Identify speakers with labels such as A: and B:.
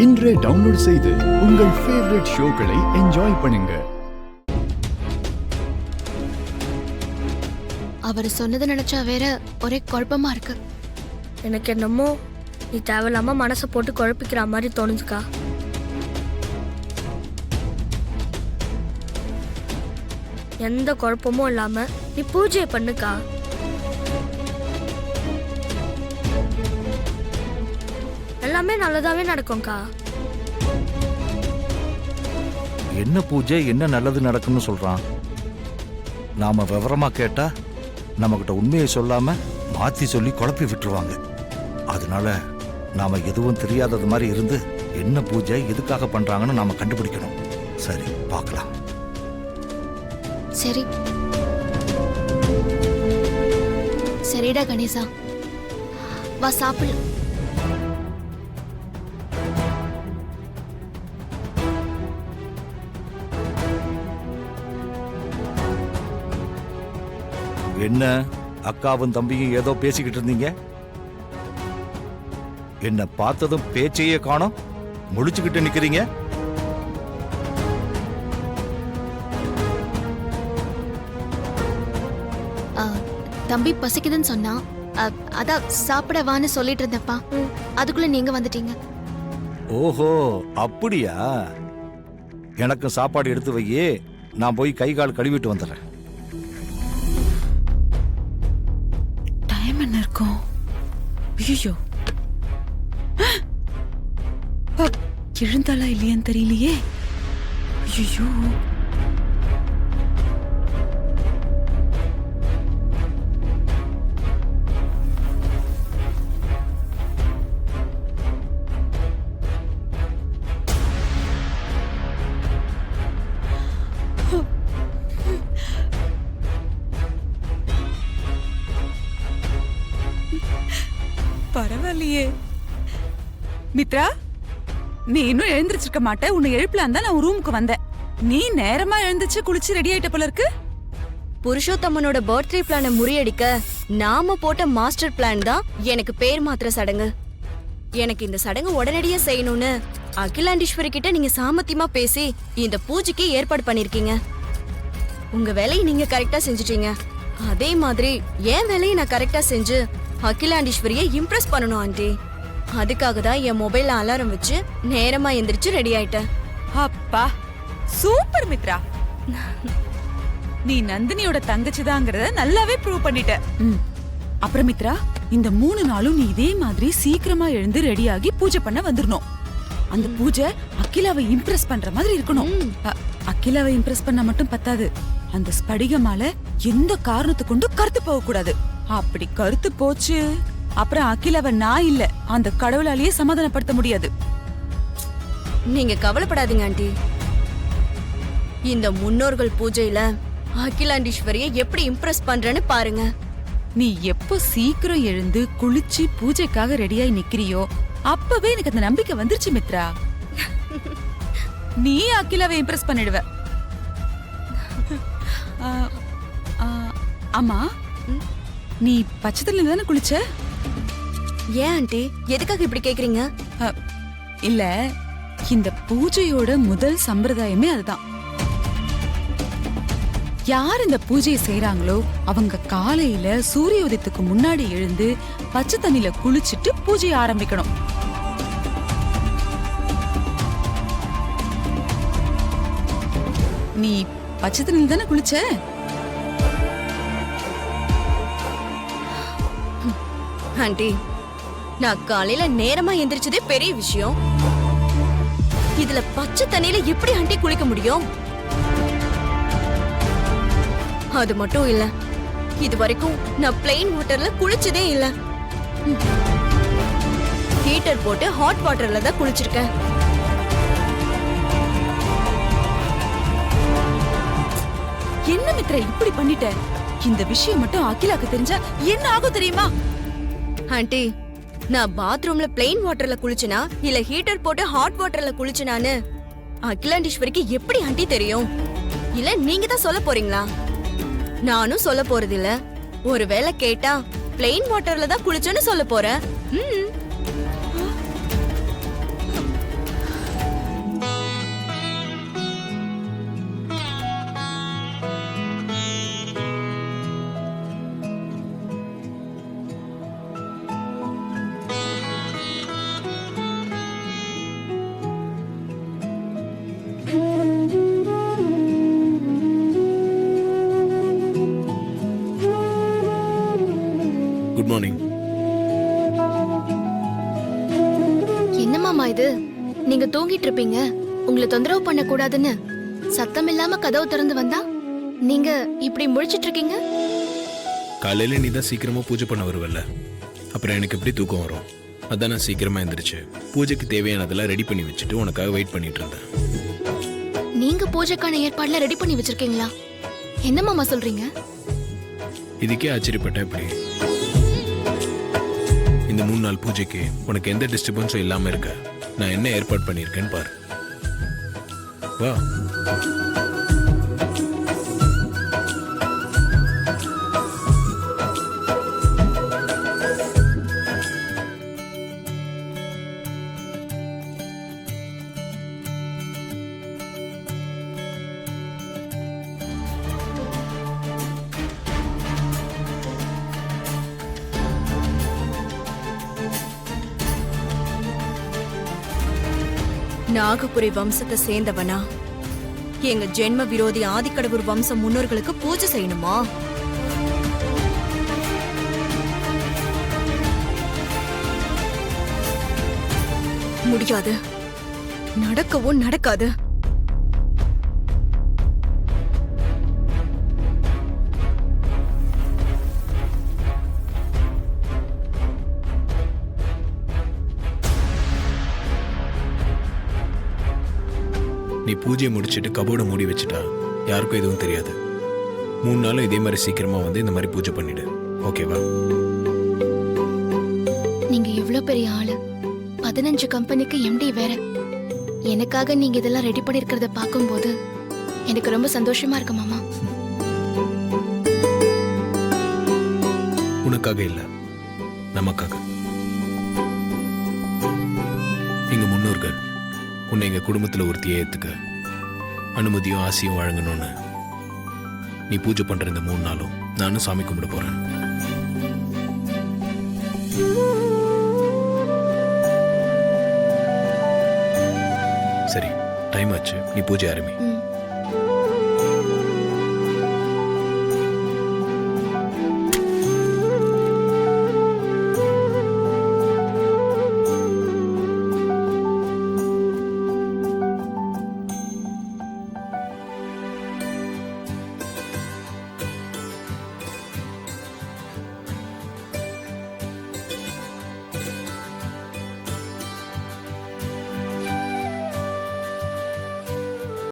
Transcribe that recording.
A: இன்றே டவுன்லோட் செய்து உங்கள் ஃபேவரட் ஷோக்களை என்ஜாய் பண்ணுங்க.
B: அவர் சொன்னதை நினைச்சா வேற ஒரே குழப்பமா இருக்கு.
C: எனக்கு என்னமோ நீ தேவையில்லாம மனசை போட்டு குழப்பிக்கிற மாதிரி தோணுதுக்கா. எந்த குழப்பமும் இல்லாம நீ பூஜையை பண்ணுக்கா. எல்லாமே நல்லதாவே நடக்கும்க்கா.
D: என்ன பூஜை, என்ன நல்லது நடக்கும்னு சொல்றான். நாம விவரமா கேட்டா நம்மகிட்ட உண்மையை சொல்லாம மாத்தி சொல்லி குழப்பி விட்டுருவாங்க. அதனால நாம எதுவும் தெரியாதது மாதிரி இருந்து என்ன பூஜை எதுக்காக பண்றாங்கன்னு நாம கண்டுபிடிக்கணும். சரி, பார்க்கலாம்.
B: சரி சரிடா கணேசா, வா சாப்பிடலாம்.
D: என்ன அக்காவும் தம்பியும் ஏதோ பேசிக்கிட்டு இருந்தீங்க? என்ன பார்த்ததும் பேச்சையே காணோம், முழிச்சுக்கிட்டு நிக்கிறீங்க.
B: தம்பி பசிக்குதுன்னு சொன்னா, அதான் சாப்பிட வான்னு சொல்லிட்டு இருந்தப்பா, அதுக்குள்ள நீங்க வந்துட்டீங்க.
D: ஓஹோ, அப்படியா? எனக்கு சாப்பாடு எடுத்து வையே, நான் போய் கை கால் கழுவிட்டு வந்துடுறேன்.
E: டைம் என்ன இருக்கும்? ஐயோ, எழுந்தாளா இல்லையான்னு தெரியலையே. ஐயோ, பரவாயில்லையே. மித்ரா, நீ இன்னும் எழுந்திருச்சிருக்க மாட்ட. உன்னை எழுப்பலாம் தான் நான் ரூமுக்கு வந்தேன். நீ நேரமா எழுந்துச்சு குளிச்சு ரெடி ஆயிட்ட போல இருக்கு.
F: புருஷோத்தமனோட பர்த்டே பிளான முறியடிக்க நாம போட்ட மாஸ்டர் பிளான் தான் எனக்கு பேர் மாத்திர சடங்கு. எனக்கு இந்த சடங்கு உடனடியா செய்யணும்னு அகிலாண்டீஸ்வரி கிட்ட நீங்க சாமத்தியமா பேசி இந்த பூஜைக்கு ஏற்பாடு பண்ணிருக்கீங்க. உங்க வேலையை நீங்க கரெக்டா செஞ்சுட்டீங்க. அதே மாதிரி என் வேலையை நான் கரெக்டா செஞ்சு அகிலாண்டீஸ்வரியை இம்ப்ரெஸ் பண்ணணும் ஆண்டி. அதுக்காக தான் என் மொபைல்ல அலாரம் வச்சு நேரமா எந்திரிச்சு ரெடி ஆயிட்டேன்.
E: அப்பா, சூப்பர் மித்ரா. நீ நந்தினியோட தங்கச்சிதாங்கிறத நல்லாவே ப்ரூவ் பண்ணிட்ட. அப்புறம் மித்ரா, இந்த 3 நாளும் நீ இதே மாதிரி சீக்கிரமா எழுந்து ரெடியாகி பூஜை பண்ண வந்துடணும். அந்த பூஜை அகிலாவை இம்ப்ரெஸ் பண்ற மாதிரி இருக்கணும். அகிலாவை இம்ப்ரெஸ் பண்ண மட்டும் பத்தாது, அந்த ஸ்படிகமால எந்த காரணத்தை கொண்டு கருத்து போக கூடாது. அப்படி கருத்து போச்சு, அப்புறம் அகிலாவை நான் இல்ல அந்த கடவுளாலேயே சமாதானப்படுத்த முடியாது.
F: நீங்க கவலைப்படாதீங்க ஆண்டி. இந்த முன்னோர்கள் பூஜையில அகிலாண்டீஸ்வரியை எப்படி இம்ப்ரெஸ் பண்றேன்னு பாருங்க.
E: நீ எப்போ சீக்கிரம் எழுந்து குளிச்சு பூஜைக்காக ரெடியாய் நிக்கிறியோ அப்பவே எனக்கு அந்த நம்பிக்கை வந்துருச்சு மித்ரா. நீ அகிலாவை இம்ப்ரெஸ் பண்ணிடுவ. ஆமா, நீ பச்சை தண்ணில தானே குளிச்ச?
F: ஏன் ஆண்டி, எதுக்காக இப்படி கேக்குறீங்க?
E: இல்ல, இந்த பூஜையோட முதல் சம்பிரதாயமே அதுதான். யார் இந்த பூஜையை செய்யறாங்களோ அவங்க காலையில சூரிய உதயத்துக்கு முன்னாடி எழுந்து பச்சை தண்ணில குளிச்சுட்டு பூஜையை ஆரம்பிக்கணும். நீ பச்சை தண்ணில தானே குளிச்ச?
F: ஆண்டி, நான் காலையில நேரமா எந்திரிச்சதே பெரிய விஷயம். இதுல பச்சை தண்ணியில எப்படி ஆண்டி குளிக்க முடியும்? அது மட்டும் இல்ல, இது வரைக்கும் நான் பிளெயின் வாட்டர்ல குளிச்சதே இல்ல. ஹீட்டர் போட்டு ஹாட் வாட்டர்ல தான் குளிச்சிருக்கேன்.
E: என்ன மித்ரா இப்படி பண்ணிட்ட? இந்த விஷயம் மட்டும் அகிலாக்கு தெரிஞ்சா என்ன ஆகும் தெரியுமா?
F: ஆண்டி, நான் பாத்ரூம்ல பிளெயின் வாட்டர்ல குளிச்சனா இல்ல ஹீட்டர் போட்டு ஹாட் வாட்டர்ல குளிச்சனான்னு அகிலாண்டீஸ்வரிக்கு எப்படி ஆண்டி தெரியும்? இல்ல நீங்க தான் சொல்ல போறீங்களா? நானும் சொல்ல போறது இல்ல. ஒருவேளை கேட்டா பிளெயின் வாட்டர்ல தான் குளிச்சேன்னு சொல்ல போறேன்.
B: மாமா இது? நீங்க தூங்கிட்டு இருப்பீங்க, உங்களை தொந்தரவு பண்ண கூடாதுன்னு சத்தம் இல்லாம கதவு திறந்து வந்தா நீங்க இப்படி முழிச்சிட்டு இருக்கீங்க.
G: காலையில நீ தான் சீக்கிரமா பூஜை பண்ண வருவல்ல, அப்புறம் எனக்கு எப்படி தூக்கம் வரும்? அதான் நான் சீக்கிரமா எந்திரிச்சு பூஜைக்கு தேவையானதெல்லாம் ரெடி பண்ணி வச்சுட்டு உனக்காக வெயிட் பண்ணிட்டு இருந்தேன்.
B: நீங்க பூஜைக்கான ஏற்பாடுல ரெடி பண்ணி வச்சிருக்கீங்களா? என்ன மாமா சொல்றீங்க?
G: இதுக்கே ஆச்சரியப்பட்ட எப்படி? இந்த 3 நாள் பூஜைக்கு உனக்கு எந்த டிஸ்டர்பன்ஸும் இல்லாம இருக்க நான் என்ன ஏற்பாடு பண்ணியிருக்கேன்னு பாரு. வா.
F: நாகபுரி வம்சத்தை சேர்ந்தவனா எங்க ஜென்ம விரோதி ஆதிக்கடவுர் வம்ச முன்னோர்களுக்கு பூஜை செய்யணுமா? முடியாது, நடக்கவும் நடக்காது.
G: நீ பூஜையை முடிச்சிட்டு கபோர்டை மூடி வச்சுட்டா யாருக்கும் எதுவும் தெரியாது. 3 நாளும் இதே மாதிரி சீக்கிரமா வந்து இந்த மாதிரி பூஜை பண்ணிடு, ஓகேவா?
B: நீங்க எவ்வளவு பெரிய ஆளு, 15 கம்பெனிக்கு எம்டி வேற. எனக்காக நீங்க இதெல்லாம் ரெடி பண்ணிருக்கிறத பார்க்கும்போது எனக்கு ரொம்ப சந்தோஷமா இருக்கு மாமா.
G: உனக்காக இல்ல, நமக்காக. எங்க முன்னோர்கள் உன்னை எங்க குடும்பத்துல ஒருத்தியை ஏத்துக்க அனுமதியும் ஆசையும் வழங்கணும்னு நீ பூஜை பண்ற இந்த 3 நாளும் நானும் சாமி கும்பிட போறேன். சரி, டைம் ஆச்சு, நீ பூஜை ஆரம்பி.